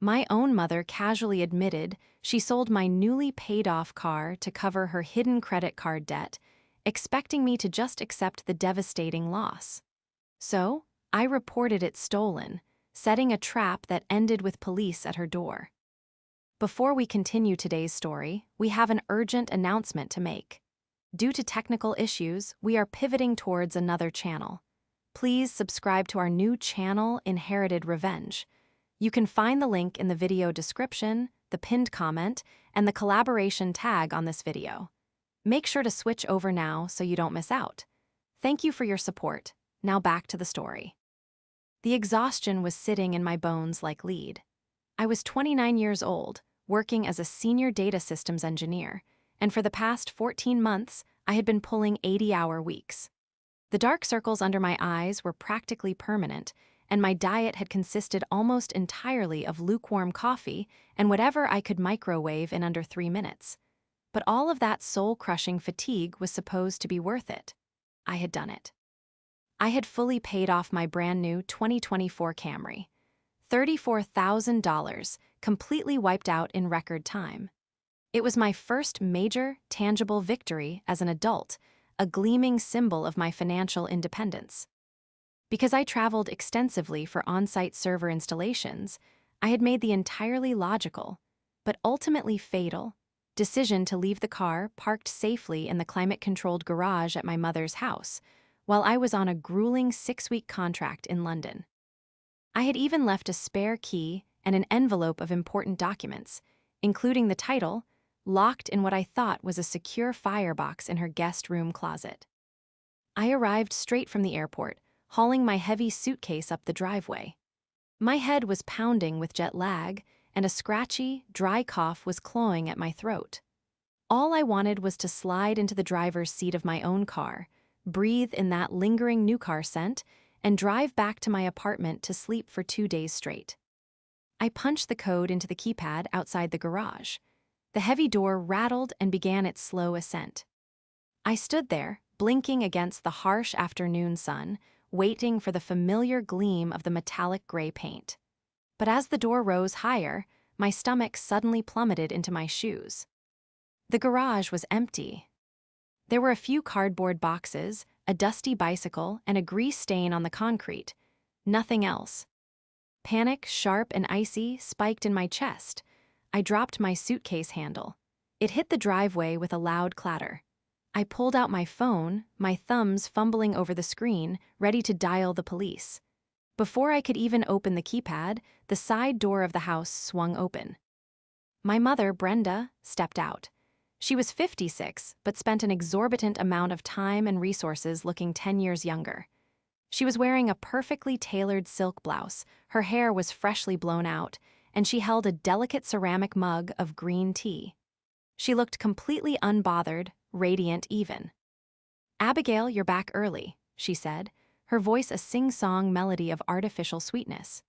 My own mother casually admitted she sold my newly paid-off car to cover her hidden credit card debt, expecting me to just accept the devastating loss. So, I reported it stolen, setting a trap that ended with police at her door. Before we continue today's story, we have an urgent announcement to make. Due to technical issues, we are pivoting towards another channel. Please subscribe to our new channel, Inherited Revenge. You can find the link in the video description, the pinned comment, and the collaboration tag on this video. Make sure to switch over now so you don't miss out. Thank you for your support. Now back to the story. The exhaustion was sitting in my bones like lead. I was 29 years old, working as a senior data systems engineer, and for the past 14 months, I had been pulling 80-hour weeks. The dark circles under my eyes were practically permanent, and my diet had consisted almost entirely of lukewarm coffee and whatever I could microwave in under 3 minutes. But all of that soul-crushing fatigue was supposed to be worth it. I had done it. I had fully paid off my brand-new 2024 Camry. $34,000, completely wiped out in record time. It was my first major, tangible victory as an adult, a gleaming symbol of my financial independence. Because I traveled extensively for on-site server installations, I had made the entirely logical, but ultimately fatal, decision to leave the car parked safely in the climate-controlled garage at my mother's house, while I was on a grueling 6-week contract in London. I had even left a spare key and an envelope of important documents, including the title, locked in what I thought was a secure firebox in her guest room closet. I arrived straight from the airport, hauling my heavy suitcase up the driveway. My head was pounding with jet lag, and a scratchy, dry cough was clawing at my throat. All I wanted was to slide into the driver's seat of my own car, breathe in that lingering new car scent, and drive back to my apartment to sleep for 2 days straight. I punched the code into the keypad outside the garage. The heavy door rattled and began its slow ascent. I stood there, blinking against the harsh afternoon sun, waiting for the familiar gleam of the metallic gray paint. But as the door rose higher, my stomach suddenly plummeted into my shoes. The garage was empty. There were a few cardboard boxes, a dusty bicycle, and a grease stain on the concrete. Nothing else. Panic, sharp and icy, spiked in my chest. I dropped my suitcase handle. It hit the driveway with a loud clatter. I pulled out my phone, my thumbs fumbling over the screen, ready to dial the police. Before I could even open the keypad, the side door of the house swung open. My mother, Brenda, stepped out. She was 56, but spent an exorbitant amount of time and resources looking 10 years younger. She was wearing a perfectly tailored silk blouse, her hair was freshly blown out, and she held a delicate ceramic mug of green tea. She looked completely unbothered, radiant even. "Abigail, you're back early," she said, her voice a sing-song melody of artificial sweetness.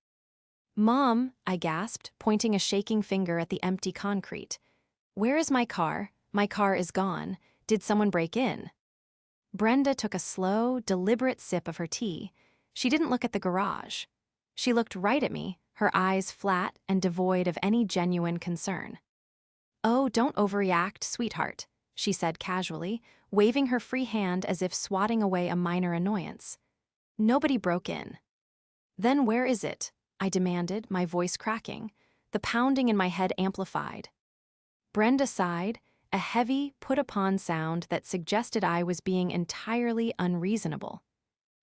"Mom," I gasped, pointing a shaking finger at the empty concrete. "Where is my car? My car is gone. Did someone break in?" Brenda took a slow, deliberate sip of her tea. She didn't look at the garage. She looked right at me, her eyes flat and devoid of any genuine concern. "Oh, don't overreact, sweetheart," she said casually, waving her free hand as if swatting away a minor annoyance. "Nobody broke in." "Then where is it?" I demanded, my voice cracking. The pounding in my head amplified. Brenda sighed, a heavy, put-upon sound that suggested I was being entirely unreasonable.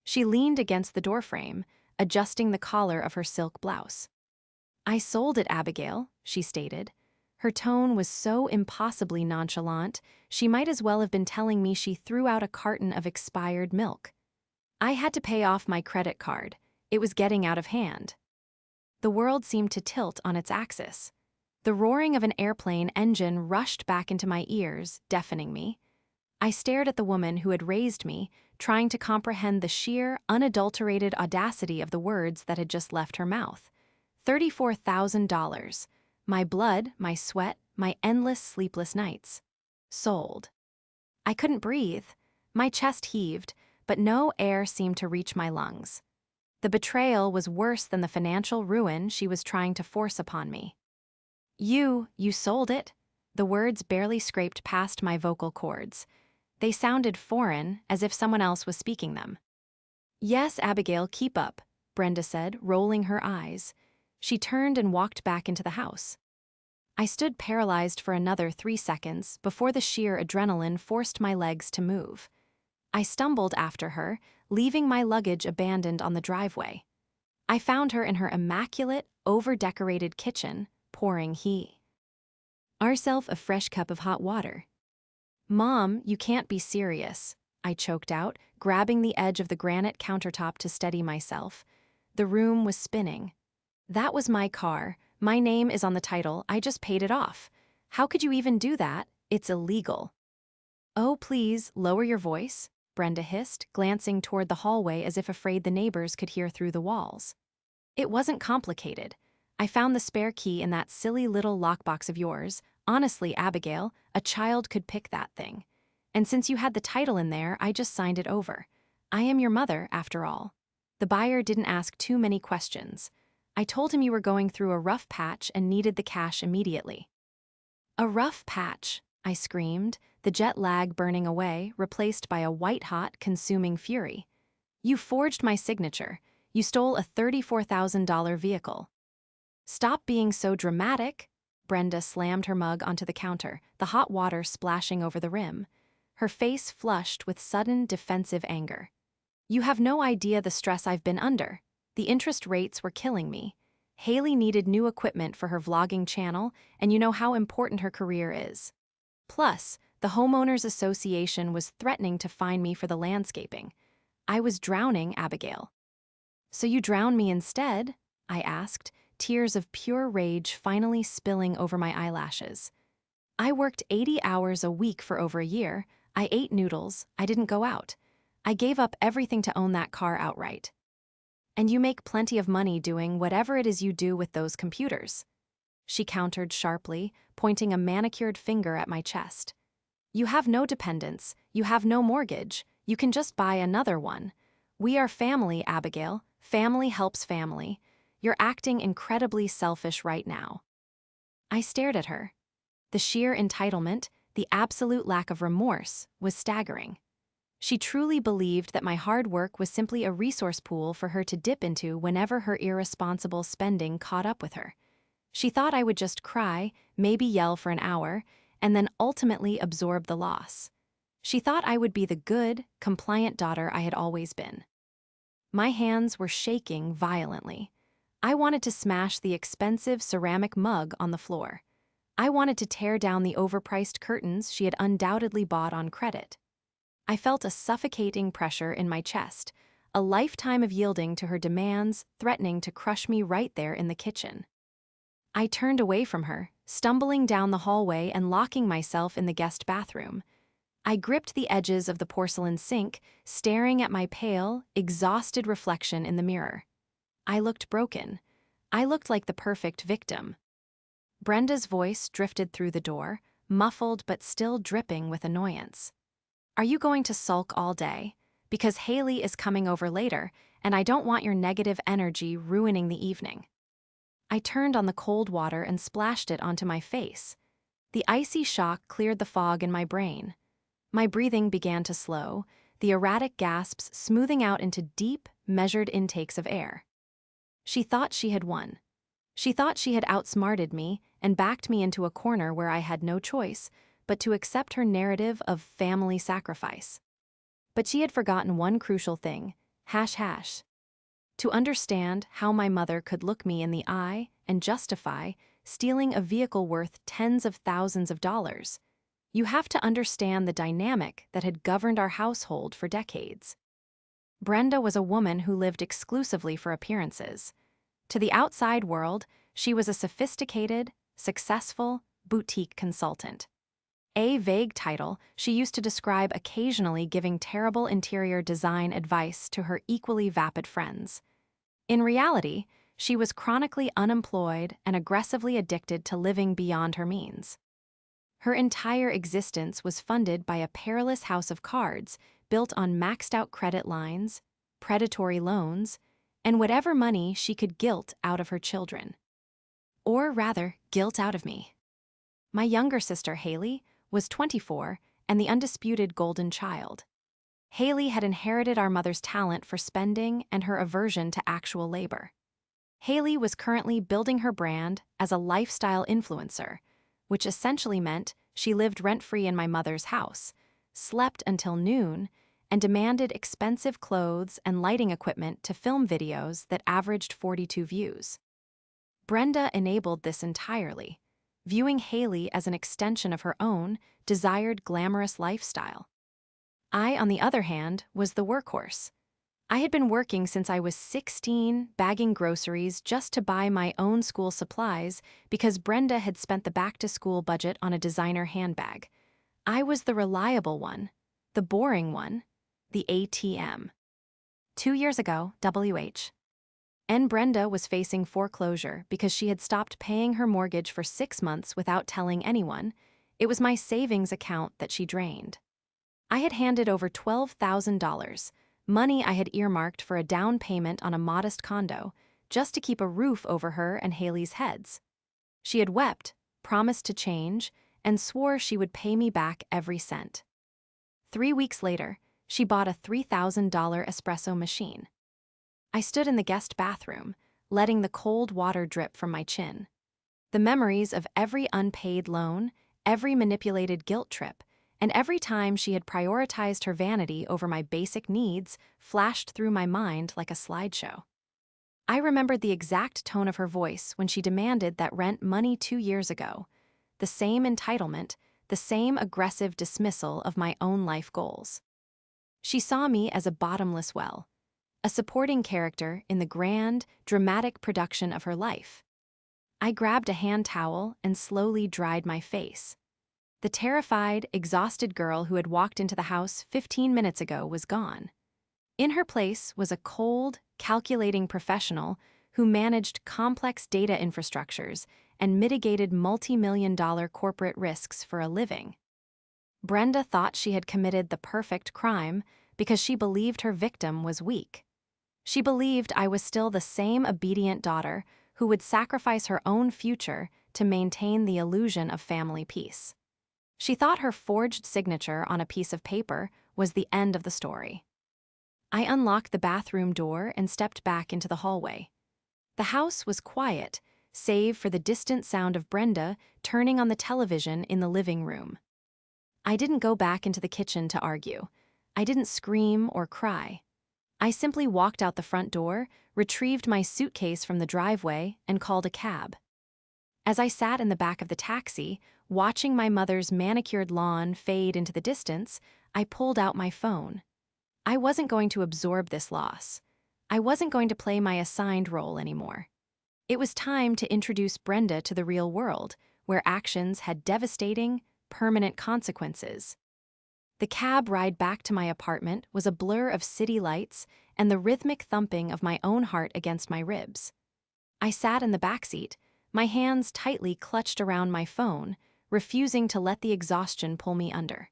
She leaned against the doorframe, adjusting the collar of her silk blouse. "I sold it, Abigail," she stated. Her tone was so impossibly nonchalant, she might as well have been telling me she threw out a carton of expired milk. I had to pay off my credit card. It was getting out of hand. The world seemed to tilt on its axis. The roaring of an airplane engine rushed back into my ears, deafening me. I stared at the woman who had raised me, trying to comprehend the sheer, unadulterated audacity of the words that had just left her mouth. $34,000. My blood, my sweat, my endless sleepless nights. Sold. I couldn't breathe. My chest heaved, but no air seemed to reach my lungs. The betrayal was worse than the financial ruin she was trying to force upon me. You sold it?" The words barely scraped past my vocal cords. They sounded foreign, as if someone else was speaking them. "Yes, Abigail, keep up," Brenda said, rolling her eyes. She turned and walked back into the house. I stood paralyzed for another 3 seconds before the sheer adrenaline forced my legs to move. I stumbled after her, leaving my luggage abandoned on the driveway. I found her in her immaculate, over-decorated kitchen, pouring herself a fresh cup of hot water. "Mom, you can't be serious," I choked out, grabbing the edge of the granite countertop to steady myself. The room was spinning. "That was my car. My name is on the title. I just paid it off. How could you even do that? It's illegal." "Oh, please, lower your voice," Brenda hissed, glancing toward the hallway as if afraid the neighbors could hear through the walls. "It wasn't complicated. I found the spare key in that silly little lockbox of yours. Honestly, Abigail, a child could pick that thing. And since you had the title in there, I just signed it over. I am your mother, after all." The buyer didn't ask too many questions. "I told him you were going through a rough patch and needed the cash immediately." "A rough patch," I screamed, the jet lag burning away, replaced by a white-hot, consuming fury. "You forged my signature. You stole a $34,000 vehicle." "Stop being so dramatic." Brenda slammed her mug onto the counter, the hot water splashing over the rim. Her face flushed with sudden, defensive anger. "You have no idea the stress I've been under. The interest rates were killing me. Haley needed new equipment for her vlogging channel, and you know how important her career is. Plus, the Homeowners Association was threatening to fine me for the landscaping. I was drowning, Abigail." "So you drowned me instead?" I asked, tears of pure rage finally spilling over my eyelashes. "I worked 80 hours a week for over a year. I ate noodles. I didn't go out. I gave up everything to own that car outright. And you make plenty of money doing whatever it is you do with those computers." She countered sharply, pointing a manicured finger at my chest. "You have no dependents. You have no mortgage. You can just buy another one. We are family, Abigail. Family helps family. You're acting incredibly selfish right now." I stared at her. The sheer entitlement, the absolute lack of remorse, was staggering. She truly believed that my hard work was simply a resource pool for her to dip into whenever her irresponsible spending caught up with her. She thought I would just cry, maybe yell for an hour, and then ultimately absorb the loss. She thought I would be the good, compliant daughter I had always been. My hands were shaking violently. I wanted to smash the expensive ceramic mug on the floor. I wanted to tear down the overpriced curtains she had undoubtedly bought on credit. I felt a suffocating pressure in my chest, a lifetime of yielding to her demands threatening to crush me right there in the kitchen. I turned away from her, stumbling down the hallway and locking myself in the guest bathroom. I gripped the edges of the porcelain sink, staring at my pale, exhausted reflection in the mirror. I looked broken. I looked like the perfect victim. Brenda's voice drifted through the door, muffled but still dripping with annoyance. "Are you going to sulk all day? Because Haley is coming over later, and I don't want your negative energy ruining the evening." I turned on the cold water and splashed it onto my face. The icy shock cleared the fog in my brain. My breathing began to slow, the erratic gasps smoothing out into deep, measured intakes of air. She thought she had won. She thought she had outsmarted me and backed me into a corner where I had no choice but to accept her narrative of family sacrifice. But she had forgotten one crucial thing, to understand how my mother could look me in the eye and justify stealing a vehicle worth tens of thousands of dollars. You have to understand the dynamic that had governed our household for decades. Brenda was a woman who lived exclusively for appearances. To the outside world, she was a sophisticated, successful, boutique consultant. A vague title she used to describe occasionally giving terrible interior design advice to her equally vapid friends. In reality, she was chronically unemployed and aggressively addicted to living beyond her means. Her entire existence was funded by a perilous house of cards built on maxed-out credit lines, predatory loans, and whatever money she could guilt out of her children. Or rather, guilt out of me. My younger sister, Haley, was 24 and the undisputed golden child. Haley had inherited our mother's talent for spending and her aversion to actual labor. Haley was currently building her brand as a lifestyle influencer, which essentially meant she lived rent-free in my mother's house, slept until noon, and demanded expensive clothes and lighting equipment to film videos that averaged 42 views. Brenda enabled this entirely, viewing Haley as an extension of her own desired glamorous lifestyle. I, on the other hand, was the workhorse. I had been working since I was 16, bagging groceries just to buy my own school supplies because Brenda had spent the back-to-school budget on a designer handbag. I was the reliable one, the boring one, the ATM. 2 years ago, Brenda was facing foreclosure because she had stopped paying her mortgage for 6 months without telling anyone. It was my savings account that she drained. I had handed over $12,000, money I had earmarked for a down payment on a modest condo, just to keep a roof over her and Haley's heads. She had wept, promised to change, and swore she would pay me back every cent. 3 weeks later, she bought a $3,000 espresso machine. I stood in the guest bathroom, letting the cold water drip from my chin. The memories of every unpaid loan, every manipulated guilt trip, and every time she had prioritized her vanity over my basic needs flashed through my mind like a slideshow. I remembered the exact tone of her voice when she demanded that rent money 2 years ago, the same entitlement, the same aggressive dismissal of my own life goals. She saw me as a bottomless well, a supporting character in the grand, dramatic production of her life. I grabbed a hand towel and slowly dried my face. The terrified, exhausted girl who had walked into the house 15 minutes ago was gone. In her place was a cold, calculating professional who managed complex data infrastructures and mitigated multi-million-dollar corporate risks for a living. Brenda thought she had committed the perfect crime because she believed her victim was weak. She believed I was still the same obedient daughter who would sacrifice her own future to maintain the illusion of family peace. She thought her forged signature on a piece of paper was the end of the story. I unlocked the bathroom door and stepped back into the hallway. The house was quiet, save for the distant sound of Brenda turning on the television in the living room. I didn't go back into the kitchen to argue. I didn't scream or cry. I simply walked out the front door, retrieved my suitcase from the driveway, and called a cab. As I sat in the back of the taxi, watching my mother's manicured lawn fade into the distance, I pulled out my phone. I wasn't going to absorb this loss. I wasn't going to play my assigned role anymore. It was time to introduce Brenda to the real world, where actions had devastating, permanent consequences. The cab ride back to my apartment was a blur of city lights and the rhythmic thumping of my own heart against my ribs. I sat in the backseat, my hands tightly clutched around my phone, refusing to let the exhaustion pull me under.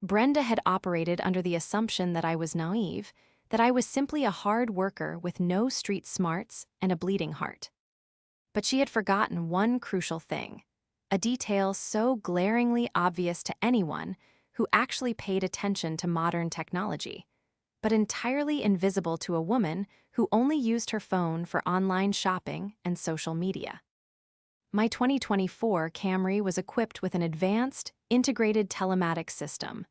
Brenda had operated under the assumption that I was naive, that I was simply a hard worker with no street smarts and a bleeding heart. But she had forgotten one crucial thing, a detail so glaringly obvious to anyone who actually paid attention to modern technology, but entirely invisible to a woman who only used her phone for online shopping and social media. My 2024 Camry was equipped with an advanced, integrated telematics system.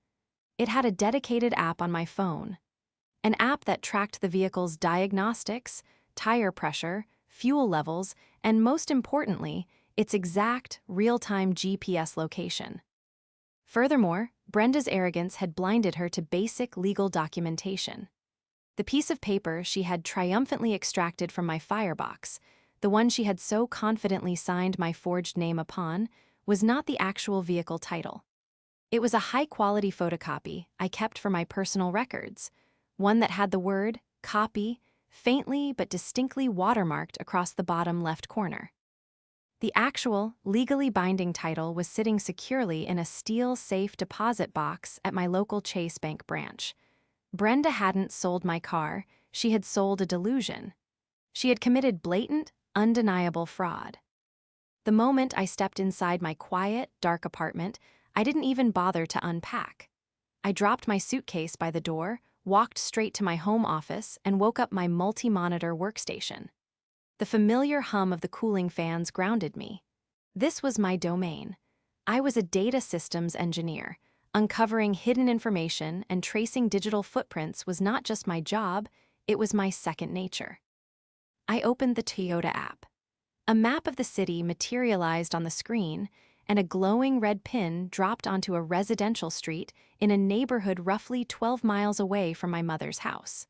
It had a dedicated app on my phone, an app that tracked the vehicle's diagnostics, tire pressure, fuel levels, and most importantly, its exact, real-time GPS location. Furthermore, Brenda's arrogance had blinded her to basic legal documentation. The piece of paper she had triumphantly extracted from my firebox, the one she had so confidently signed my forged name upon, was not the actual vehicle title. It was a high-quality photocopy I kept for my personal records, one that had the word "copy" faintly but distinctly watermarked across the bottom left corner. The actual, legally binding title was sitting securely in a steel safe deposit box at my local Chase Bank branch. Brenda hadn't sold my car, she had sold a delusion, She had committed blatant, undeniable fraud. The moment I stepped inside my quiet, dark apartment, I didn't even bother to unpack. I dropped my suitcase by the door, walked straight to my home office, and woke up my multi-monitor workstation. The familiar hum of the cooling fans grounded me. This was my domain. I was a data systems engineer. Uncovering hidden information and tracing digital footprints was not just my job, it was my second nature. I opened the Toyota app. A map of the city materialized on the screen, and a glowing red pin dropped onto a residential street in a neighborhood roughly 12 miles away from my mother's house.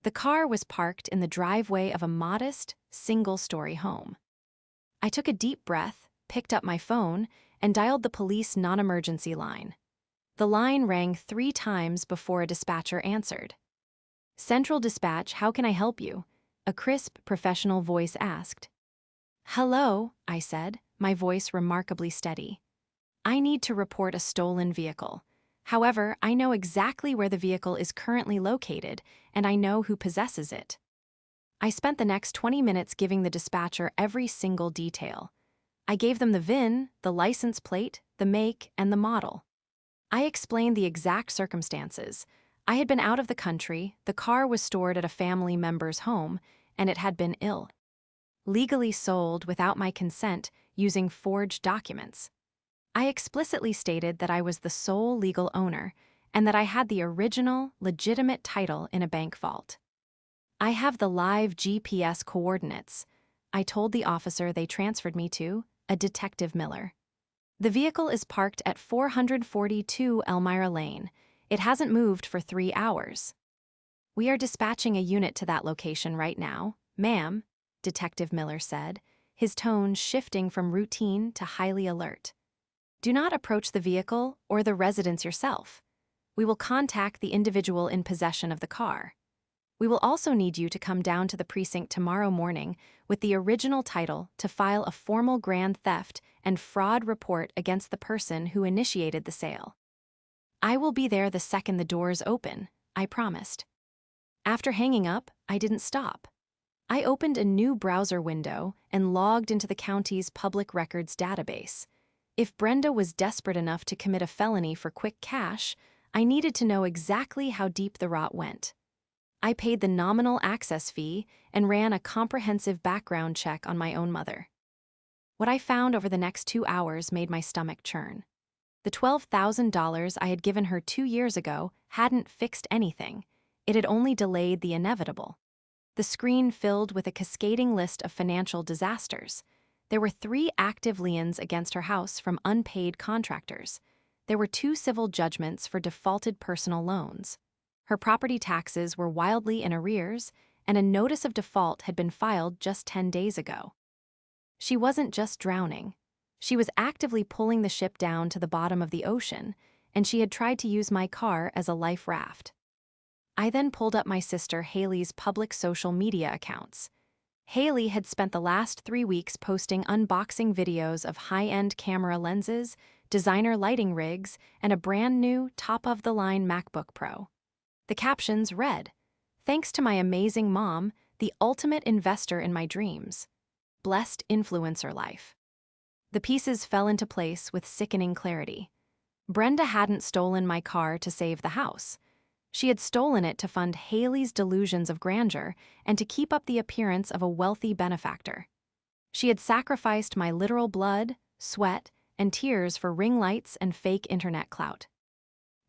The car was parked in the driveway of a modest, single-story home. I took a deep breath, picked up my phone, and dialed the police non-emergency line. The line rang 3 times before a dispatcher answered. "Central Dispatch, how can I help you?" a crisp, professional voice asked. "Hello," I said, my voice remarkably steady. "I need to report a stolen vehicle. However, I know exactly where the vehicle is currently located, and I know who possesses it." I spent the next 20 minutes giving the dispatcher every single detail. I gave them the VIN, the license plate, the make, and the model. I explained the exact circumstances. I had been out of the country, the car was stored at a family member's home, and it had been legally sold without my consent using forged documents. I explicitly stated that I was the sole legal owner and that I had the original, legitimate title in a bank vault. "I have the live GPS coordinates," I told the officer they transferred me to, a Detective Miller. "The vehicle is parked at 442 Elmira Lane. It hasn't moved for 3 hours. We are dispatching a unit to that location right now, ma'am," Detective Miller said, his tone shifting from routine to highly alert. "Do not approach the vehicle or the residence yourself. We will contact the individual in possession of the car. We will also need you to come down to the precinct tomorrow morning with the original title to file a formal grand theft and fraud report against the person who initiated the sale." "I will be there the second the doors open," I promised. After hanging up, I didn't stop. I opened a new browser window and logged into the county's public records database. If Brenda was desperate enough to commit a felony for quick cash, I needed to know exactly how deep the rot went. I paid the nominal access fee and ran a comprehensive background check on my own mother. What I found over the next 2 hours made my stomach churn. The $12,000 I had given her 2 years ago hadn't fixed anything. It had only delayed the inevitable. The screen filled with a cascading list of financial disasters. There were 3 active liens against her house from unpaid contractors. There were 2 civil judgments for defaulted personal loans. Her property taxes were wildly in arrears, and a notice of default had been filed just 10 days ago. She wasn't just drowning. She was actively pulling the ship down to the bottom of the ocean, and she had tried to use my car as a life raft. I then pulled up my sister Haley's public social media accounts. Haley had spent the last 3 weeks posting unboxing videos of high-end camera lenses, designer lighting rigs, and a brand new, top-of-the-line MacBook Pro. The captions read, "Thanks to my amazing mom, the ultimate investor in my dreams. Blessed influencer life." The pieces fell into place with sickening clarity. Brenda hadn't stolen my car to save the house. She had stolen it to fund Haley's delusions of grandeur and to keep up the appearance of a wealthy benefactor. She had sacrificed my literal blood, sweat, and tears for ring lights and fake internet clout.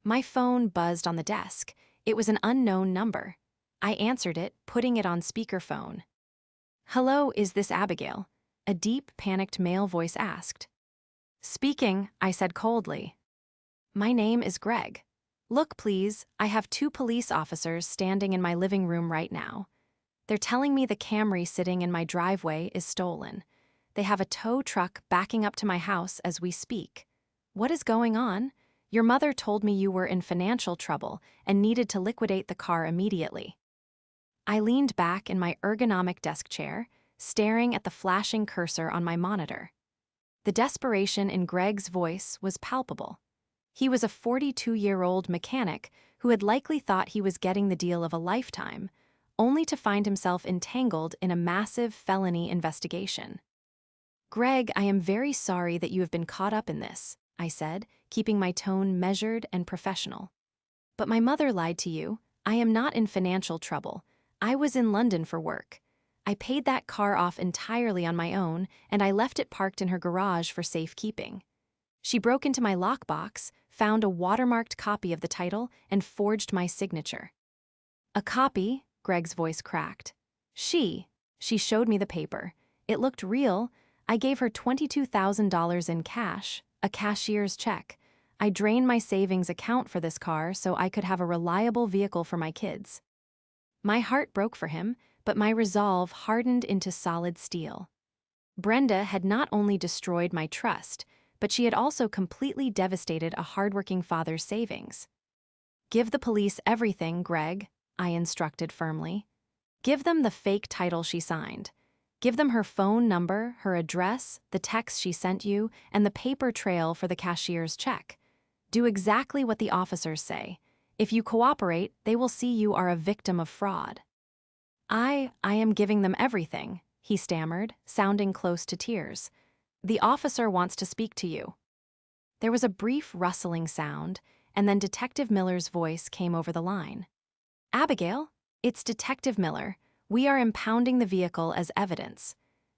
My phone buzzed on the desk. It was an unknown number. I answered it, putting it on speakerphone. "Hello, is this Abigail?" a deep, panicked male voice asked. "Speaking," I said coldly. "My name is Greg. Look, please, I have 2 police officers standing in my living room right now. They're telling me the Camry sitting in my driveway is stolen. They have a tow truck backing up to my house as we speak. What is going on? Your mother told me you were in financial trouble and needed to liquidate the car immediately." I leaned back in my ergonomic desk chair, staring at the flashing cursor on my monitor. The desperation in Greg's voice was palpable. He was a 42-year-old mechanic who had likely thought he was getting the deal of a lifetime, only to find himself entangled in a massive felony investigation. "Greg, I am very sorry that you have been caught up in this," I said, keeping my tone measured and professional. "But my mother lied to you. I am not in financial trouble. I was in London for work. I paid that car off entirely on my own, and I left it parked in her garage for safekeeping. She broke into my lockbox, found a watermarked copy of the title, and forged my signature." "A copy?" Greg's voice cracked. She showed me the paper. It looked real. I gave her $22,000 in cash, a cashier's check. I drained my savings account for this car so I could have a reliable vehicle for my kids. My heart broke for him, but my resolve hardened into solid steel. Brenda had not only destroyed my trust, but she had also completely devastated a hardworking father's savings. "Give the police everything, Greg," I instructed firmly. "Give them the fake title she signed. Give them her phone number, her address, the text she sent you, and the paper trail for the cashier's check. Do exactly what the officers say. If you cooperate, they will see you are a victim of fraud." I am giving them everything," he stammered, sounding close to tears. "The officer wants to speak to you." There was a brief rustling sound, and then Detective Miller's voice came over the line. "Abigail, it's Detective Miller. We are impounding the vehicle as evidence.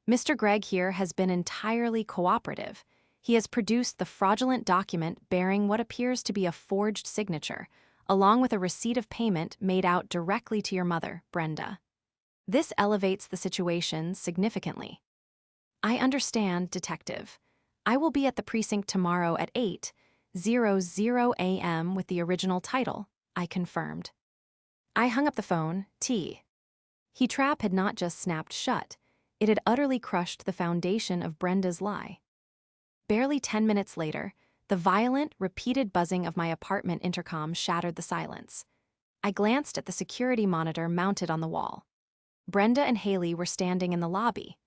Mr. Gregg here has been entirely cooperative. He has produced the fraudulent document bearing what appears to be a forged signature, along with a receipt of payment made out directly to your mother, Brenda. This elevates the situation significantly." "I understand, Detective. I will be at the precinct tomorrow at 8:00 a.m. with the original title," I confirmed. I hung up the phone. He trap had not just snapped shut, it had utterly crushed the foundation of Brenda's lie. Barely 10 minutes later, the violent, repeated buzzing of my apartment intercom shattered the silence. I glanced at the security monitor mounted on the wall. Brenda and Haley were standing in the lobby.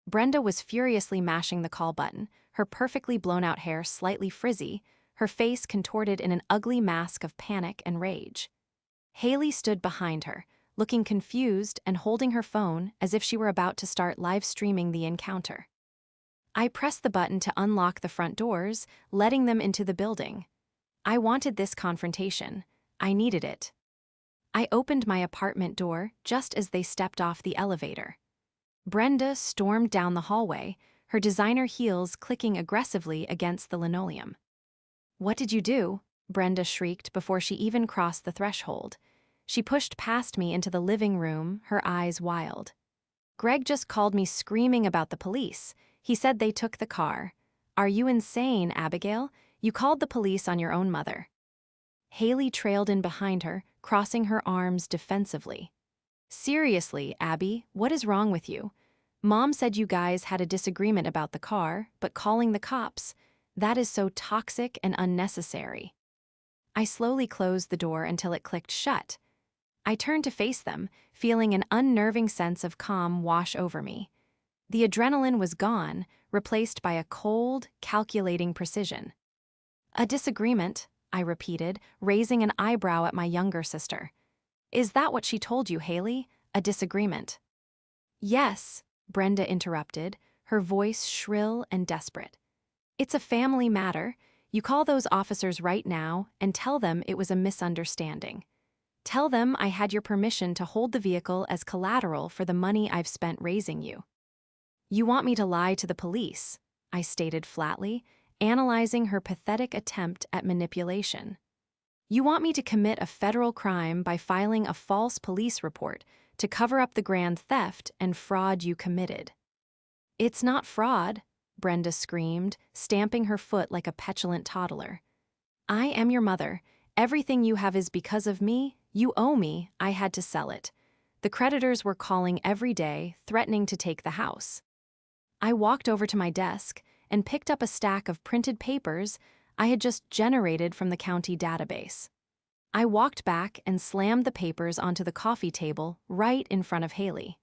Brenda was furiously mashing the call button, her perfectly blown-out hair slightly frizzy, her face contorted in an ugly mask of panic and rage. Haley stood behind her, looking confused and holding her phone as if she were about to start live-streaming the encounter. I pressed the button to unlock the front doors, letting them into the building. I wanted this confrontation. I needed it. I opened my apartment door just as they stepped off the elevator. Brenda stormed down the hallway, her designer heels clicking aggressively against the linoleum. "What did you do?" Brenda shrieked before she even crossed the threshold. She pushed past me into the living room, her eyes wild. "Greg just called me screaming about the police. He said they took the car. Are you insane, Abigail? You called the police on your own mother." Haley trailed in behind her, crossing her arms defensively. "Seriously, Abby, what is wrong with you? Mom said you guys had a disagreement about the car, but calling the cops, that is so toxic and unnecessary." I slowly closed the door until it clicked shut. I turned to face them, feeling an unnerving sense of calm wash over me. The adrenaline was gone, replaced by a cold, calculating precision. "A disagreement," I repeated, raising an eyebrow at my younger sister. "Is that what she told you, Haley? A disagreement?" "Yes," Brenda interrupted, her voice shrill and desperate. "It's a family matter. You call those officers right now and tell them it was a misunderstanding. Tell them I had your permission to hold the vehicle as collateral for the money I've spent raising you." "You want me to lie to the police," I stated flatly, analyzing her pathetic attempt at manipulation. "You want me to commit a federal crime by filing a false police report to cover up the grand theft and fraud you committed." "It's not fraud," Brenda screamed, stamping her foot like a petulant toddler. "I am your mother. Everything you have is because of me. You owe me. I had to sell it. The creditors were calling every day, threatening to take the house." I walked over to my desk and picked up a stack of printed papers I had just generated from the county database. I walked back and slammed the papers onto the coffee table right in front of Haley.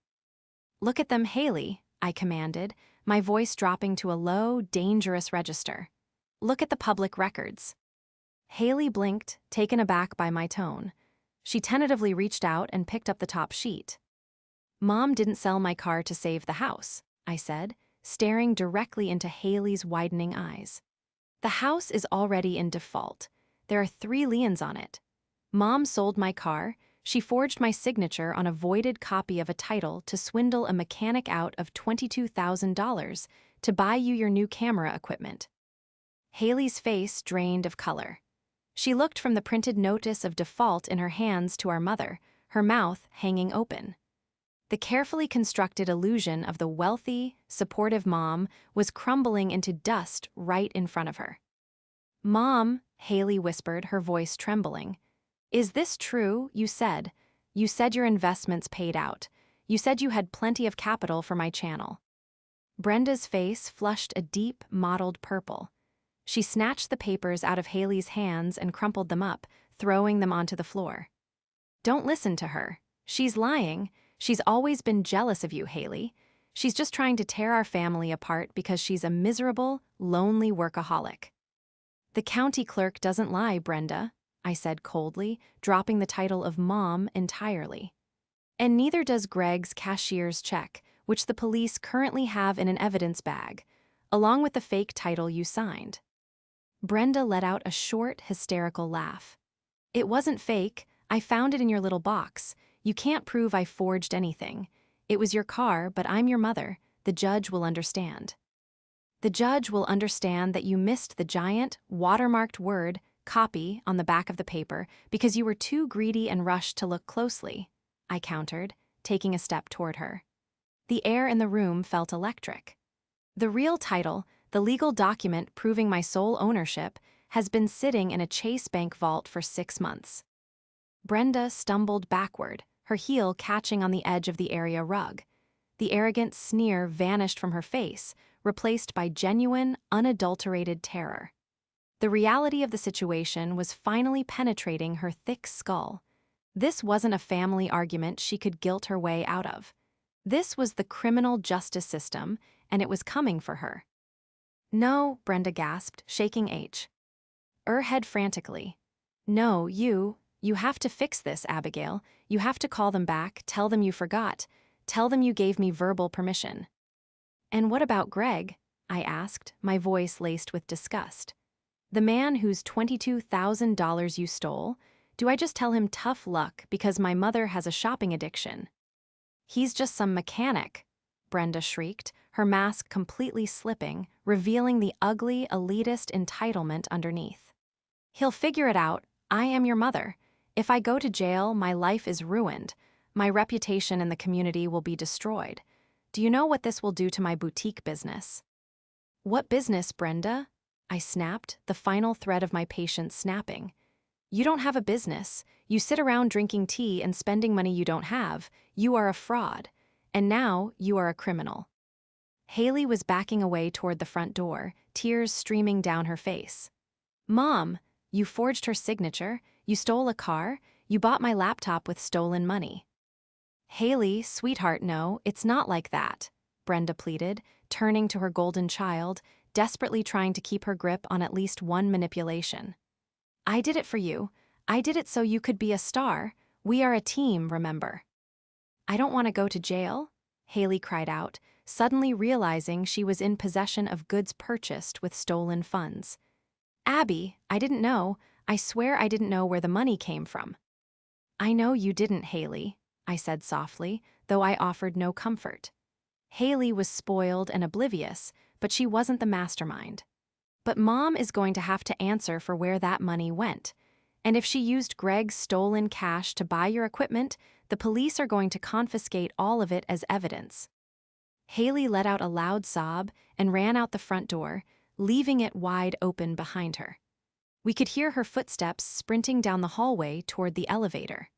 "Look at them, Haley," I commanded, my voice dropping to a low, dangerous register. "Look at the public records." Haley blinked, taken aback by my tone. She tentatively reached out and picked up the top sheet. Mom didn't sell my car to save the house, I said, staring directly into Haley's widening eyes. The house is already in default. There are 3 liens on it. Mom sold my car. She forged my signature on a voided copy of a title to swindle a mechanic out of $22,000 to buy you your new camera equipment. Haley's face drained of color. She looked from the printed notice of default in her hands to our mother, her mouth hanging open. The carefully constructed illusion of the wealthy, supportive mom was crumbling into dust right in front of her. "Mom," Haley whispered, her voice trembling. "Is this true? You said your investments paid out. You said you had plenty of capital for my channel." Brenda's face flushed a deep, mottled purple. She snatched the papers out of Haley's hands and crumpled them up, throwing them onto the floor. "Don't listen to her. She's lying. She's always been jealous of you, Haley. She's just trying to tear our family apart because she's a miserable, lonely workaholic." "The county clerk doesn't lie, Brenda," I said coldly, dropping the title of Mom entirely. "And neither does Greg's cashier's check, which the police currently have in an evidence bag, along with the fake title you signed." Brenda let out a short, hysterical laugh. "It wasn't fake. I found it in your little box. You can't prove I forged anything. It was your car, but I'm your mother. The judge will understand." "The judge will understand that you missed the giant, watermarked word, copy, on the back of the paper because you were too greedy and rushed to look closely," I countered, taking a step toward her. The air in the room felt electric. "The real title, the legal document proving my sole ownership, has been sitting in a Chase Bank vault for 6 months." Brenda stumbled backward, her heel catching on the edge of the area rug. The arrogant sneer vanished from her face, replaced by genuine, unadulterated terror. The reality of the situation was finally penetrating her thick skull. This wasn't a family argument she could guilt her way out of. This was the criminal justice system, and it was coming for her. "No," Brenda gasped, shaking her head frantically. "No, you have to fix this, Abigail. You have to call them back, tell them you forgot, tell them you gave me verbal permission." "And what about Greg?" I asked, my voice laced with disgust. "The man whose $22,000 you stole? Do I just tell him tough luck because my mother has a shopping addiction?" "He's just some mechanic," Brenda shrieked, her mask completely slipping, revealing the ugly, elitist entitlement underneath. "He'll figure it out. I am your mother. If I go to jail, my life is ruined. My reputation in the community will be destroyed. Do you know what this will do to my boutique business?" "What business, Brenda?" I snapped, the final thread of my patience snapping. "You don't have a business. You sit around drinking tea and spending money you don't have. You are a fraud. And now you are a criminal." Haley was backing away toward the front door, tears streaming down her face. "Mom, you forged her signature. You stole a car. You bought my laptop with stolen money." "Haley, sweetheart, no, it's not like that," Brenda pleaded, turning to her golden child, desperately trying to keep her grip on at least one manipulation. "I did it for you. I did it so you could be a star. We are a team, remember." "I don't want to go to jail," Haley cried out, suddenly realizing she was in possession of goods purchased with stolen funds. "Abby, I didn't know. I swear I didn't know where the money came from." "I know you didn't, Haley," I said softly, though I offered no comfort. Haley was spoiled and oblivious, but she wasn't the mastermind. "But Mom is going to have to answer for where that money went. And if she used Greg's stolen cash to buy your equipment, the police are going to confiscate all of it as evidence." Haley let out a loud sob and ran out the front door, leaving it wide open behind her. We could hear her footsteps sprinting down the hallway toward the elevator.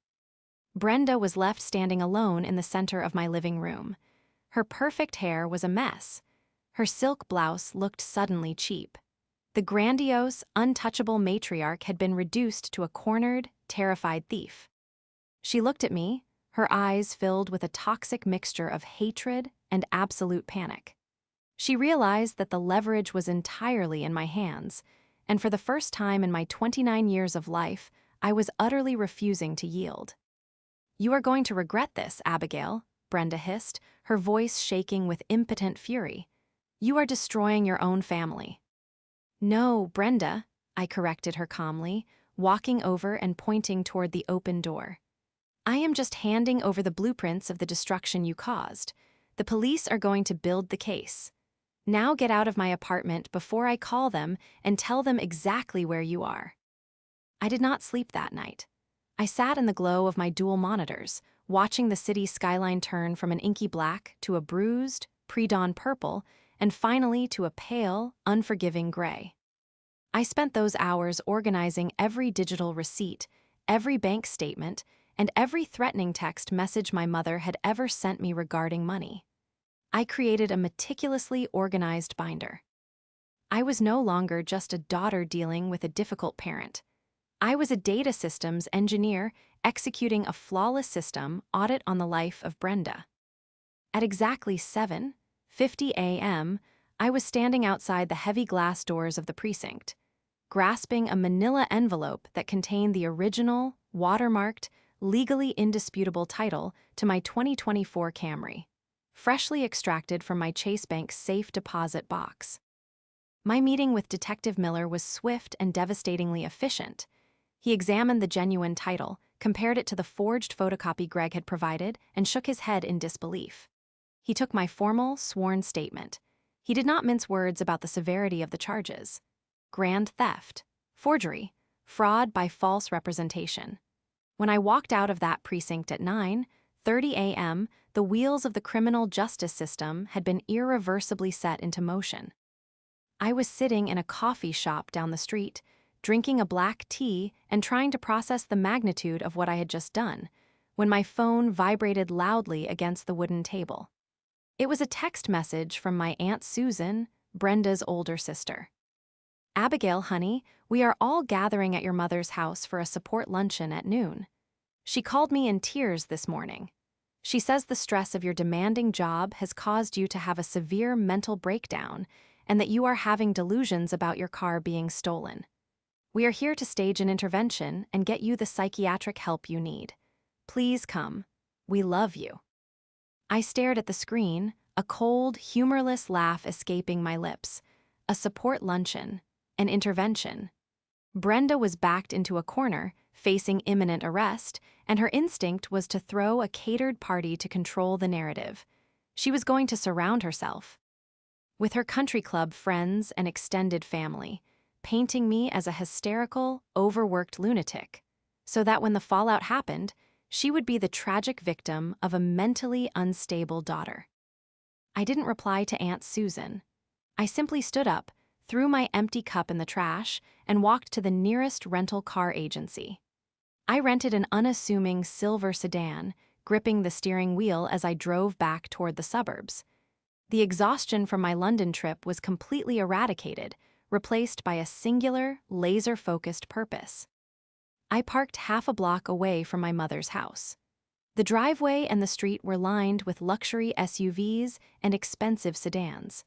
Brenda was left standing alone in the center of my living room. Her perfect hair was a mess. Her silk blouse looked suddenly cheap. The grandiose, untouchable matriarch had been reduced to a cornered, terrified thief. She looked at me, her eyes filled with a toxic mixture of hatred and absolute panic. She realized that the leverage was entirely in my hands, and for the first time in my 29 years of life, I was utterly refusing to yield. "You are going to regret this, Abigail," Brenda hissed, her voice shaking with impotent fury. "You are destroying your own family." "No, Brenda," I corrected her calmly, walking over and pointing toward the open door. "I am just handing over the blueprints of the destruction you caused. The police are going to build the case. Now get out of my apartment before I call them and tell them exactly where you are." I did not sleep that night. I sat in the glow of my dual monitors, watching the city skyline turn from an inky black to a bruised, pre-dawn purple, and finally to a pale, unforgiving gray. I spent those hours organizing every digital receipt, every bank statement, and every threatening text message my mother had ever sent me regarding money. I created a meticulously organized binder. I was no longer just a daughter dealing with a difficult parent. I was a data systems engineer executing a flawless system audit on the life of Brenda. At exactly 7:50 a.m., I was standing outside the heavy glass doors of the precinct, grasping a manila envelope that contained the original, watermarked, legally indisputable title to my 2024 Camry, freshly extracted from my Chase Bank safe deposit box. My meeting with Detective Miller was swift and devastatingly efficient. He examined the genuine title, compared it to the forged photocopy Greg had provided, and shook his head in disbelief. He took my formal, sworn statement. He did not mince words about the severity of the charges: grand theft, forgery, fraud by false representation. When I walked out of that precinct at 9:30 a.m., the wheels of the criminal justice system had been irreversibly set into motion. I was sitting in a coffee shop down the street, drinking a black tea and trying to process the magnitude of what I had just done, when my phone vibrated loudly against the wooden table. It was a text message from my Aunt Susan, Brenda's older sister. "Abigail, honey, we are all gathering at your mother's house for a support luncheon at noon. She called me in tears this morning. She says the stress of your demanding job has caused you to have a severe mental breakdown and that you are having delusions about your car being stolen. We are here to stage an intervention and get you the psychiatric help you need. Please come. We love you." I stared at the screen, a cold, humorless laugh escaping my lips. A support luncheon. An intervention. Brenda was backed into a corner, facing imminent arrest, and her instinct was to throw a catered party to control the narrative. She was going to surround herself with her country club friends and extended family, painting me as a hysterical, overworked lunatic, so that when the fallout happened, she would be the tragic victim of a mentally unstable daughter. I didn't reply to Aunt Susan. I simply stood up, threw my empty cup in the trash, and walked to the nearest rental car agency. I rented an unassuming silver sedan, gripping the steering wheel as I drove back toward the suburbs. The exhaustion from my London trip was completely eradicated, replaced by a singular, laser-focused purpose. I parked half a block away from my mother's house. The driveway and the street were lined with luxury SUVs and expensive sedans.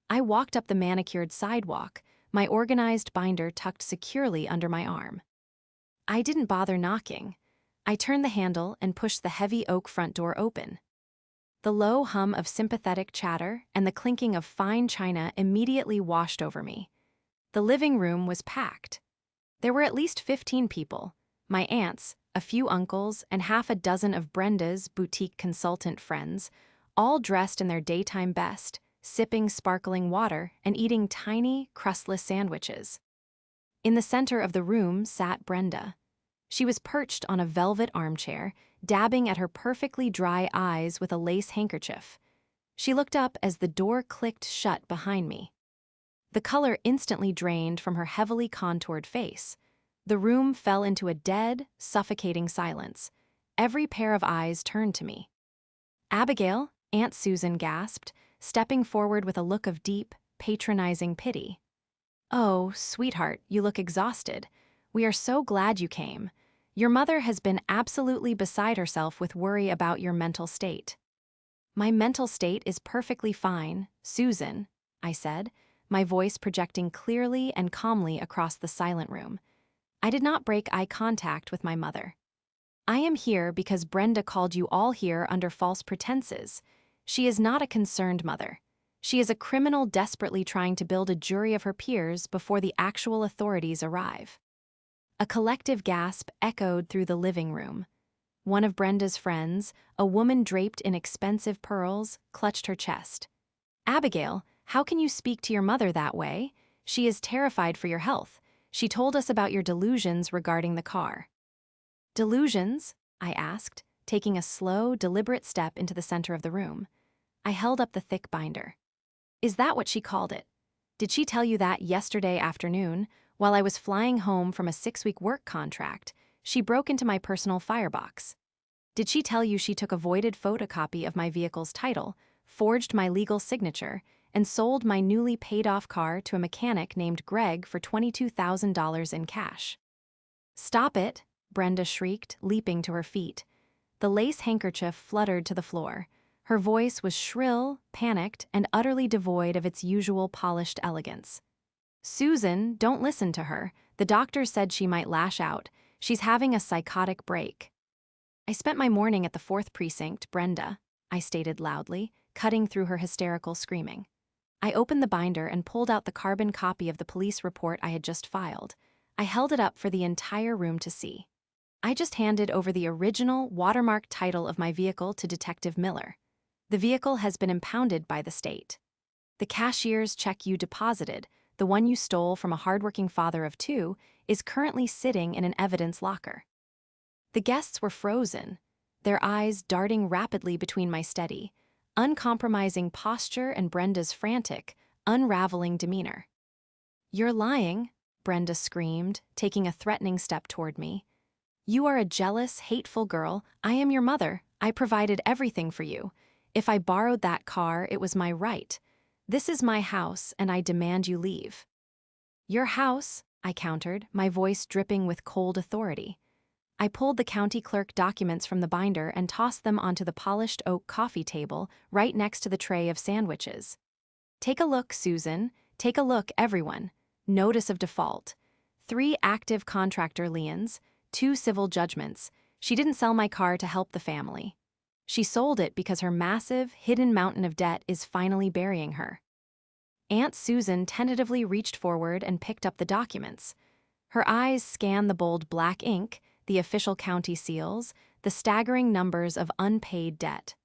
I walked up the manicured sidewalk, my organized binder tucked securely under my arm. I didn't bother knocking. I turned the handle and pushed the heavy oak front door open. The low hum of sympathetic chatter and the clinking of fine china immediately washed over me. The living room was packed. There were at least 15 people: my aunts, a few uncles, and half a dozen of Brenda's boutique consultant friends, all dressed in their daytime best, sipping sparkling water and eating tiny, crustless sandwiches. In the center of the room sat Brenda. She was perched on a velvet armchair, dabbing at her perfectly dry eyes with a lace handkerchief. She looked up as the door clicked shut behind me. The color instantly drained from her heavily contoured face. The room fell into a dead, suffocating silence. Every pair of eyes turned to me. "Abigail," Aunt Susan gasped, stepping forward with a look of deep, patronizing pity. "Oh, sweetheart, you look exhausted. We are so glad you came. Your mother has been absolutely beside herself with worry about your mental state." "My mental state is perfectly fine, Susan," I said, my voice projecting clearly and calmly across the silent room. I did not break eye contact with my mother. I am here because Brenda called you all here under false pretenses. She is not a concerned mother. She is a criminal desperately trying to build a jury of her peers before the actual authorities arrive." A collective gasp echoed through the living room. One of Brenda's friends, a woman draped in expensive pearls, clutched her chest. "Abigail, how can you speak to your mother that way? She is terrified for your health. She told us about your delusions regarding the car." "Delusions?" I asked, taking a slow, deliberate step into the center of the room. I held up the thick binder. "Is that what she called it? Did she tell you that yesterday afternoon, while I was flying home from a 6-week work contract, she broke into my personal firebox? Did she tell you she took a voided photocopy of my vehicle's title, forged my legal signature, and sold my newly paid-off car to a mechanic named Greg for $22,000 in cash?" "Stop it," Brenda shrieked, leaping to her feet. The lace handkerchief fluttered to the floor. Her voice was shrill, panicked, and utterly devoid of its usual polished elegance. "Susan, don't listen to her. The doctor said she might lash out. She's having a psychotic break." "I spent my morning at the 4th Precinct, Brenda," I stated loudly, cutting through her hysterical screaming. I opened the binder and pulled out the carbon copy of the police report I had just filed. I held it up for the entire room to see. I just handed over the original, watermarked title of my vehicle to Detective Miller. The vehicle has been impounded by the state. The cashier's check you deposited, the one you stole from a hardworking father of 2, is currently sitting in an evidence locker. The guests were frozen, their eyes darting rapidly between my steady, uncompromising posture and Brenda's frantic, unraveling demeanor. "You're lying," Brenda screamed, taking a threatening step toward me. "You are a jealous, hateful girl. I am your mother. I provided everything for you. If I borrowed that car, it was my right. This is my house, and I demand you leave." "Your house," I countered, my voice dripping with cold authority. I pulled the county clerk documents from the binder and tossed them onto the polished oak coffee table right next to the tray of sandwiches. "Take a look, Susan. Take a look, everyone. Notice of default. 3 active contractor liens, 2 civil judgments. She didn't sell my car to help the family. She sold it because her massive, hidden mountain of debt is finally burying her." Aunt Susan tentatively reached forward and picked up the documents. Her eyes scanned the bold black ink, the official county seals, the staggering numbers of unpaid debt.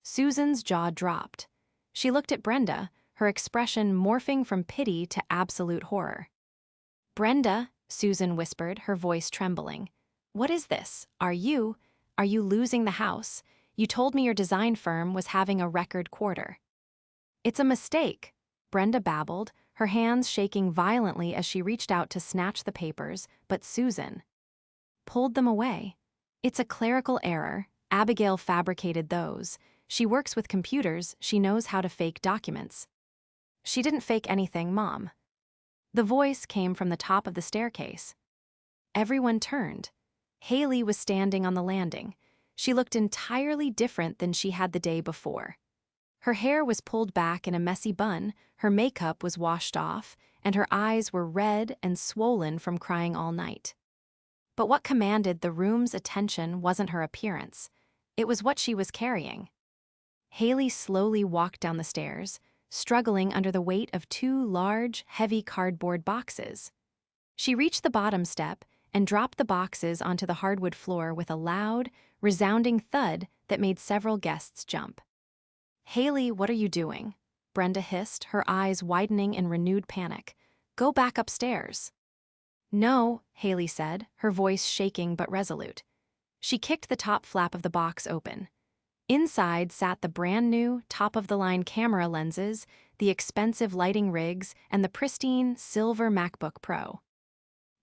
Susan's jaw dropped. She looked at Brenda, her expression morphing from pity to absolute horror. "Brenda," Susan whispered, her voice trembling. "What is this? Are you losing the house? You told me your design firm was having a record quarter." "It's a mistake," Brenda babbled, her hands shaking violently as she reached out to snatch the papers, but Susan pulled them away. "It's a clerical error. Abigail fabricated those. She works with computers, she knows how to fake documents." "She didn't fake anything, Mom." The voice came from the top of the staircase. Everyone turned. Haley was standing on the landing. She looked entirely different than she had the day before. Her hair was pulled back in a messy bun, her makeup was washed off, and her eyes were red and swollen from crying all night. But what commanded the room's attention wasn't her appearance. It was what she was carrying. Haley slowly walked down the stairs, struggling under the weight of 2 large, heavy cardboard boxes. She reached the bottom step and dropped the boxes onto the hardwood floor with a loud, resounding thud that made several guests jump. "Haley, what are you doing?" Brenda hissed, her eyes widening in renewed panic. "Go back upstairs." "No," Haley said, her voice shaking but resolute. She kicked the top flap of the box open. Inside sat the brand-new, top-of-the-line camera lenses, the expensive lighting rigs, and the pristine, silver MacBook Pro.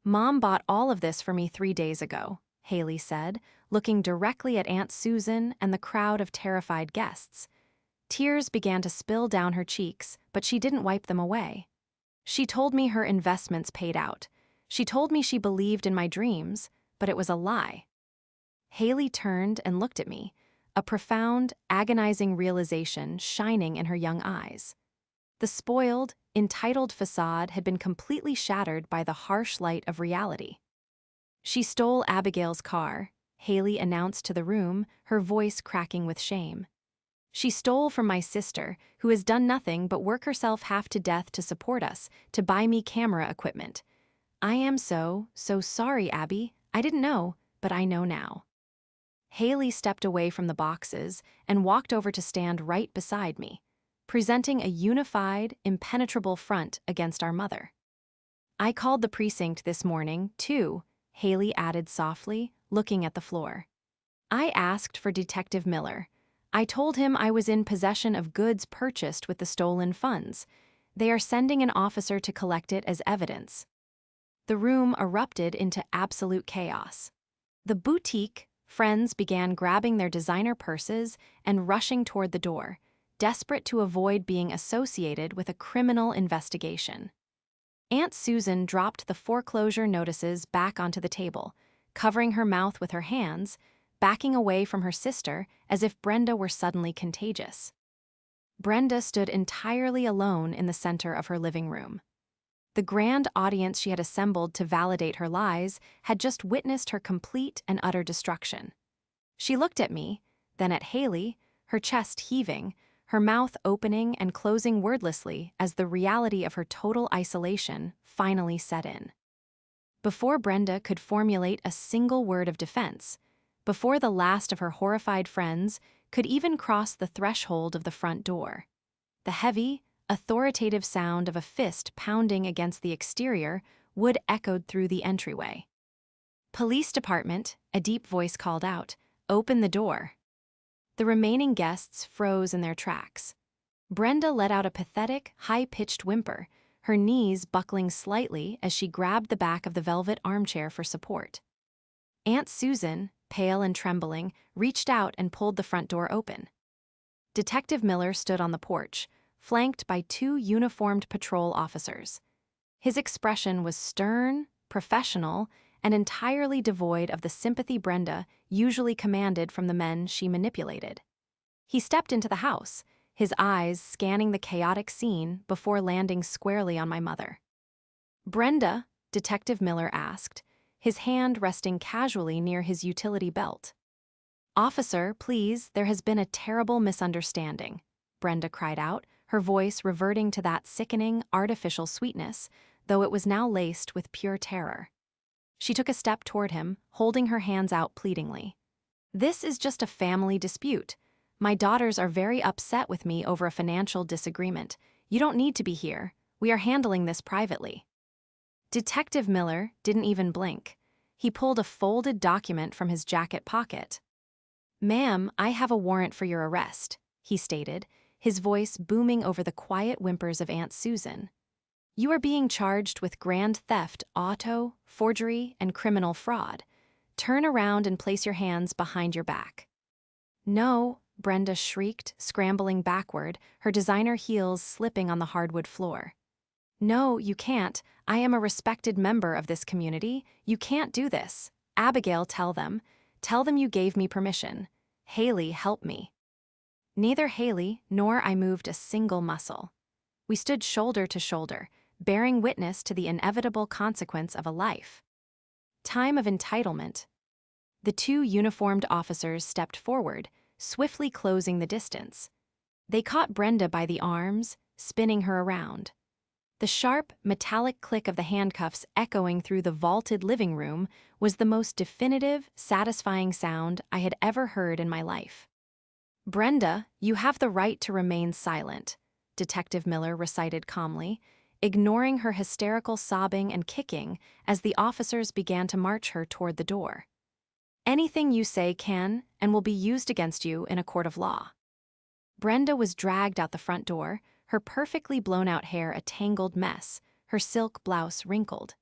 "Mom bought all of this for me 3 days ago," Haley said, looking directly at Aunt Susan and the crowd of terrified guests. Tears began to spill down her cheeks, but she didn't wipe them away. "She told me her investments paid out. She told me she believed in my dreams, but it was a lie." Haley turned and looked at me, a profound, agonizing realization shining in her young eyes. The spoiled, entitled facade had been completely shattered by the harsh light of reality. "She stole Abigail's car. Haley announced to the room, her voice cracking with shame. She stole from my sister, who has done nothing but work herself half to death to support us, to buy me camera equipment. I am so sorry, Abby. I didn't know, but I know now. Haley stepped away from the boxes and walked over to stand right beside me, presenting a unified, impenetrable front against our mother. I called the precinct this morning, too, Haley added softly, looking at the floor. I asked for Detective Miller. I told him I was in possession of goods purchased with the stolen funds. They are sending an officer to collect it as evidence. The room erupted into absolute chaos. The boutique friends began grabbing their designer purses and rushing toward the door, desperate to avoid being associated with a criminal investigation. Aunt Susan dropped the foreclosure notices back onto the table, covering her mouth with her hands, backing away from her sister as if Brenda were suddenly contagious. Brenda stood entirely alone in the center of her living room. The grand audience she had assembled to validate her lies had just witnessed her complete and utter destruction. She looked at me, then at Haley, her chest heaving, her mouth opening and closing wordlessly as the reality of her total isolation finally set in. Before Brenda could formulate a single word of defense, before the last of her horrified friends could even cross the threshold of the front door, the heavy, authoritative sound of a fist pounding against the exterior wood echoed through the entryway. "Police department," a deep voice called out. "Open the door." The remaining guests froze in their tracks. Brenda let out a pathetic, high-pitched whimper, her knees buckling slightly as she grabbed the back of the velvet armchair for support. Aunt Susan, pale and trembling, reached out and pulled the front door open. Detective Miller stood on the porch, flanked by two uniformed patrol officers. His expression was stern, professional, and entirely devoid of the sympathy Brenda usually commanded from the men she manipulated. He stepped into the house, his eyes scanning the chaotic scene before landing squarely on my mother. "Brenda?" Detective Miller asked, his hand resting casually near his utility belt. "Officer, please, there has been a terrible misunderstanding," Brenda cried out, her voice reverting to that sickening, artificial sweetness, though it was now laced with pure terror. She took a step toward him, holding her hands out pleadingly. "This is just a family dispute. My daughters are very upset with me over a financial disagreement. You don't need to be here. We are handling this privately." Detective Miller didn't even blink. He pulled a folded document from his jacket pocket. "Ma'am, I have a warrant for your arrest," he stated, his voice booming over the quiet whimpers of Aunt Susan. "You are being charged with grand theft, auto, forgery, and criminal fraud. Turn around and place your hands behind your back." "No," Brenda shrieked, scrambling backward, her designer heels slipping on the hardwood floor. "No, you can't. I am a respected member of this community. You can't do this. Abigail, tell them. Tell them you gave me permission. Haley, help me." Neither Haley nor I moved a single muscle. We stood shoulder to shoulder, bearing witness to the inevitable consequence of a life. Time of entitlement. The two uniformed officers stepped forward, swiftly closing the distance. They caught Brenda by the arms, spinning her around. The sharp, metallic click of the handcuffs echoing through the vaulted living room was the most definitive, satisfying sound I had ever heard in my life. "Brenda, you have the right to remain silent," Detective Miller recited calmly, ignoring her hysterical sobbing and kicking as the officers began to march her toward the door. "Anything you say can and will be used against you in a court of law." Brenda was dragged out the front door, her perfectly blown-out hair a tangled mess, her silk blouse wrinkled.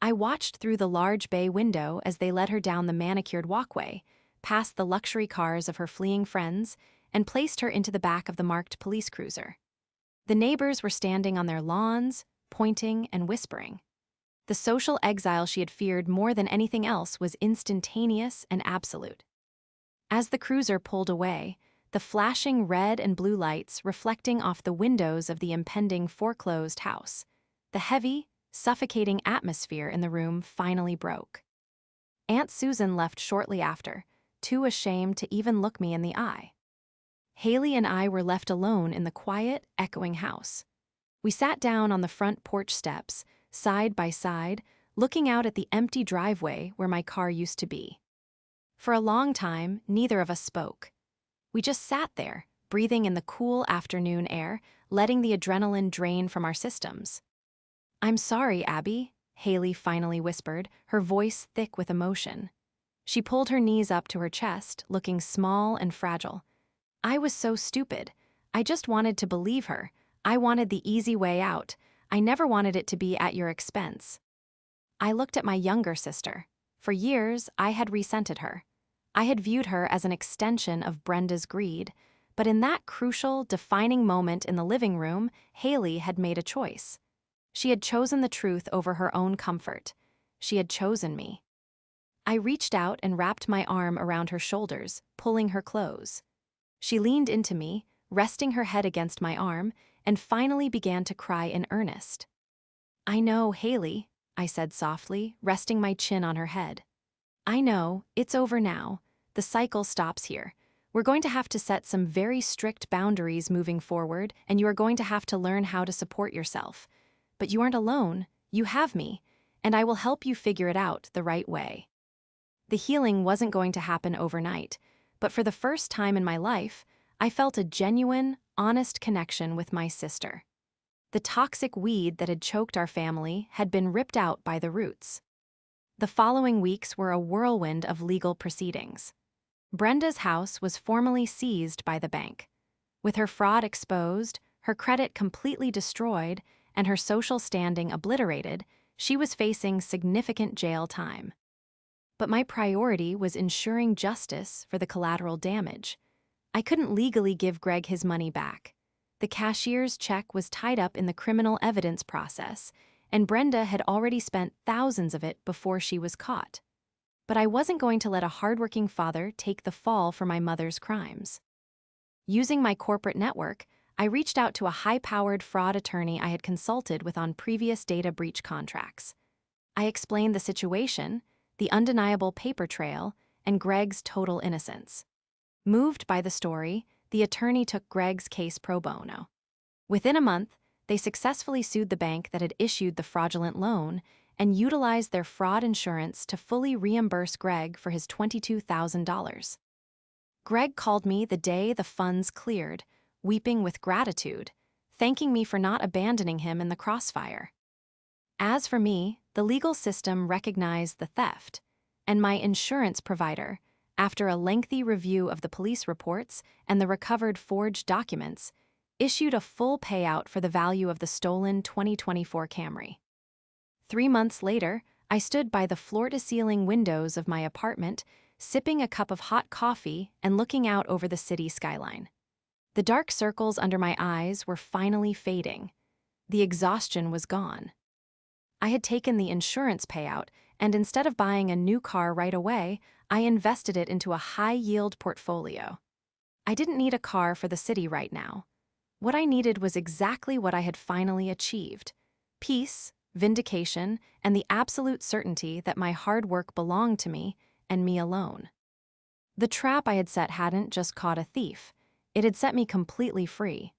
I watched through the large bay window as they led her down the manicured walkway, past the luxury cars of her fleeing friends, and placed her into the back of the marked police cruiser. The neighbors were standing on their lawns, pointing and whispering. The social exile she had feared more than anything else was instantaneous and absolute. As the cruiser pulled away, the flashing red and blue lights reflecting off the windows of the impending foreclosed house, the heavy, suffocating atmosphere in the room finally broke. Aunt Susan left shortly after, too ashamed to even look me in the eye. Haley and I were left alone in the quiet, echoing house. We sat down on the front porch steps, side by side, looking out at the empty driveway where my car used to be. For a long time, neither of us spoke. We just sat there, breathing in the cool afternoon air, letting the adrenaline drain from our systems. "I'm sorry, Abby," Haley finally whispered, her voice thick with emotion. She pulled her knees up to her chest, looking small and fragile. "I was so stupid. I just wanted to believe her. I wanted the easy way out. I never wanted it to be at your expense." I looked at my younger sister. For years, I had resented her. I had viewed her as an extension of Brenda's greed, but in that crucial, defining moment in the living room, Haley had made a choice. She had chosen the truth over her own comfort. She had chosen me. I reached out and wrapped my arm around her shoulders, pulling her close. She leaned into me, resting her head against my arm, and finally began to cry in earnest. "I know, Haley," I said softly, resting my chin on her head. "I know, it's over now. The cycle stops here. We're going to have to set some very strict boundaries moving forward, and you are going to have to learn how to support yourself. But you aren't alone. You have me, and I will help you figure it out the right way." The healing wasn't going to happen overnight, but for the first time in my life, I felt a genuine, honest connection with my sister. The toxic weed that had choked our family had been ripped out by the roots. The following weeks were a whirlwind of legal proceedings. Brenda's house was formally seized by the bank. With her fraud exposed, her credit completely destroyed, and her social standing obliterated, she was facing significant jail time. But my priority was ensuring justice for the collateral damage. I couldn't legally give Greg his money back. The cashier's check was tied up in the criminal evidence process, and Brenda had already spent thousands of it before she was caught. But I wasn't going to let a hardworking father take the fall for my mother's crimes. Using my corporate network, I reached out to a high-powered fraud attorney I had consulted with on previous data breach contracts. I explained the situation, the undeniable paper trail, and Greg's total innocence. Moved by the story, the attorney took Greg's case pro bono. Within a month, they successfully sued the bank that had issued the fraudulent loan and utilized their fraud insurance to fully reimburse Greg for his $22,000. Greg called me the day the funds cleared, weeping with gratitude, thanking me for not abandoning him in the crossfire. As for me, the legal system recognized the theft, and my insurance provider, after a lengthy review of the police reports and the recovered forged documents, issued a full payout for the value of the stolen 2024 Camry. 3 months later, I stood by the floor-to-ceiling windows of my apartment, sipping a cup of hot coffee and looking out over the city skyline. The dark circles under my eyes were finally fading. The exhaustion was gone. I had taken the insurance payout, and instead of buying a new car right away, I invested it into a high-yield portfolio. I didn't need a car for the city right now. What I needed was exactly what I had finally achieved: peace, vindication, and the absolute certainty that my hard work belonged to me and me alone. The trap I had set hadn't just caught a thief. It had set me completely free.